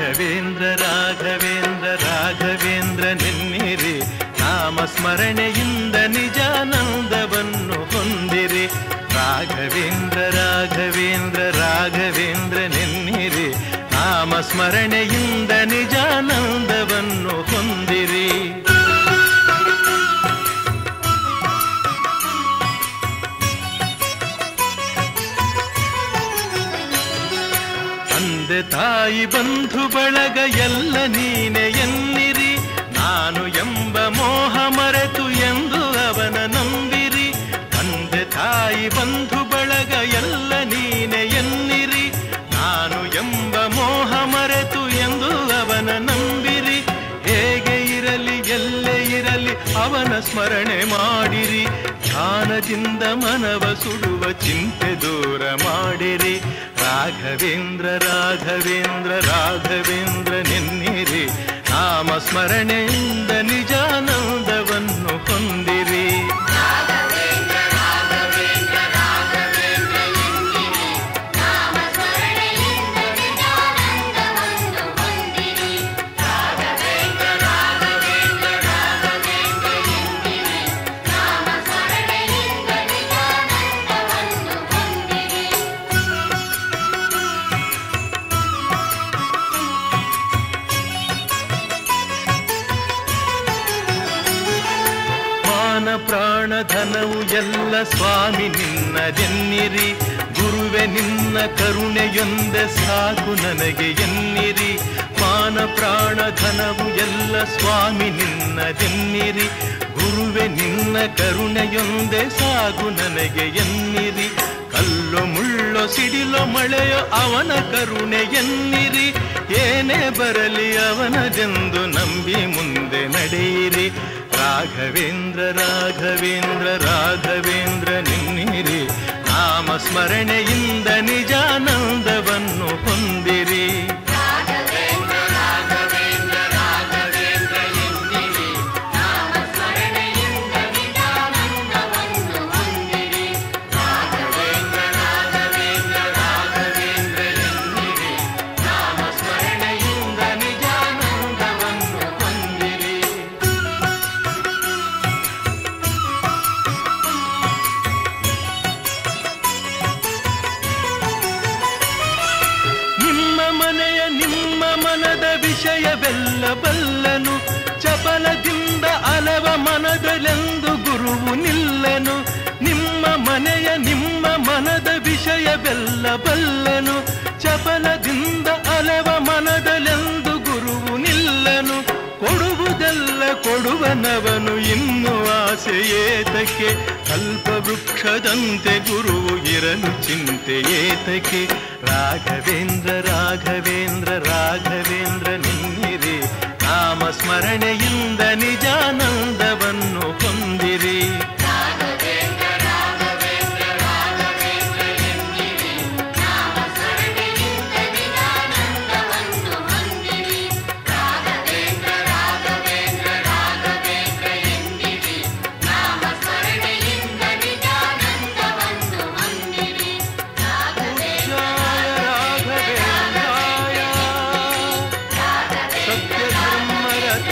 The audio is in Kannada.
ರಾಘವೇಂದ್ರ ರಾಘವೇಂದ್ರ ರಾಘವೇಂದ್ರ ನೆನ್ನಿರಿ, ನಾಮಸ್ಮರಣೆಯಿಂದ ನಿಜಾನಂದವನ್ನು ಹೊಂದಿರಿ. ರಾಘವೇಂದ್ರ ರಾಘವೇಂದ್ರ ರಾಘವೇಂದ್ರ ನೆನ್ನಿರಿ, ನಾಮಸ್ಮರಣೆಯಿಂದ ನಿಜಾನಂದವನ್ನು ಹೊಂದಿರಿ. ತಂದೆ ತಾಯಿ ಬಂಧು ಬಳಗ ಎಲ್ಲ ನೀನೆ ಎನ್ನಿರಿ, ನಾನು ಎಂಬ ಮೋಹ ಮರೆತು ಎಂದು ಅವನ ನಂಬಿರಿ. ತಂದೆ ತಾಯಿ ಬಂಧು ಬಳಗ ಎಲ್ಲ ನೀನೆ ಎನ್ನಿರಿ, ನಾನು ಎಂಬ ಮೋಹ ಮರೆತು ಎಂದು ಅವನ ನಂಬಿರಿ. ಹೇಗೆ ಇರಲಿ ಎಲ್ಲೇ ಇರಲಿ ಅವನ ಸ್ಮರಣೆ ಮಾಡಿರಿ, ಧ್ಯಾನದಿಂದ ಮನವ ಸುಡುವ ಚಿಂತೆ ದೂರ ಮಾಡಿರಿ. ರಾಘವೇಂದ್ರ ರಾಘವೇಂದ್ರ ರಾಘವೇಂದ್ರ ನೆನ್ನಿರಿ, ನಾಮಸ್ಮರಣೆಯಿಂದ ನಿಜಾನಂದವನ್ನು ಹೊಂದಿರಿ. ಪ್ರಾಣ ಧನವು ಎಲ್ಲ ಸ್ವಾಮಿ ನಿನ್ನದೆನ್ನಿರಿ, ಗುರುವೆ ನಿನ್ನ ಕರುಣೆಯೊಂದೆ ಸಾಕು ನನಗೆ ಎನ್ನಿರಿ. ಮಾನ ಪ್ರಾಣ ಧನವು ಎಲ್ಲ ಸ್ವಾಮಿ ನಿನ್ನದೆನ್ನಿರಿ, ಗುರುವೆ ನಿನ್ನ ಕರುಣೆಯೊಂದೆ ಸಾಕು ನನಗೆ ಎನ್ನಿರಿ. ಕಲ್ಲು ಮುಳ್ಳೋ ಸಿಡಿಲೋ ಮಳೆಯೋ ಅವನ ಕರುಣೆ ಎನ್ನಿರಿ, ಏನೇ ಬರಲಿ ಅವನದೆಂದು ನಂಬಿ ಮುಂದೆ ನಡೆಯಿರಿ. ರಾಘವೇಂದ್ರ ರಾಘವೇಂದ್ರ ರಾಘವೇಂದ್ರ ನೆನ್ನಿರಿ, ನಾಮಸ್ಮರಣೆಯಿಂದ ನಿಜಾನಂದವನ್ನು ಹೊಂದಿರಿ. ವಿಷಯವೆಲ್ಲ ಬಲ್ಲನು, ಚಪಲದಿಂದ ಅಲವ ಮನದಲೆಂದು ಗುರುವು ನಿಲ್ಲನು. ನಿಮ್ಮ ಮನೆಯ ನಿಮ್ಮ ಮನದ ವಿಷಯವೆಲ್ಲ ಬಲ್ಲನು, ಚಪಲದಿಂದ ಅಲವ ಮನದಲೆಂದು ಗುರುವು ನಿಲ್ಲನು. ಕೊಡುವುದೆಲ್ಲ ಕೊಡುವನವನು ಇನ್ನು ಆಸೆ ಏತಕ್ಕೆ, ಕಲ್ಪವೃಕ್ಷದಂತೆ ಗುರುವು ಇರಲು ಚಿಂತೆ ಏತಕ್ಕೆ. ರಾಘವೇಂದ್ರ ರಾಘವೇಂದ್ರ ರಾಘವೇಂದ್ರ ನೆನ್ನಿರಿ, ನಾಮಸ್ಮರಣೆಯಿಂದ ನಿಜಾನಂದವನ್ನು ಹೊಂದಿರಿ. ಸತ್ಯ ಧರ್ಮರತ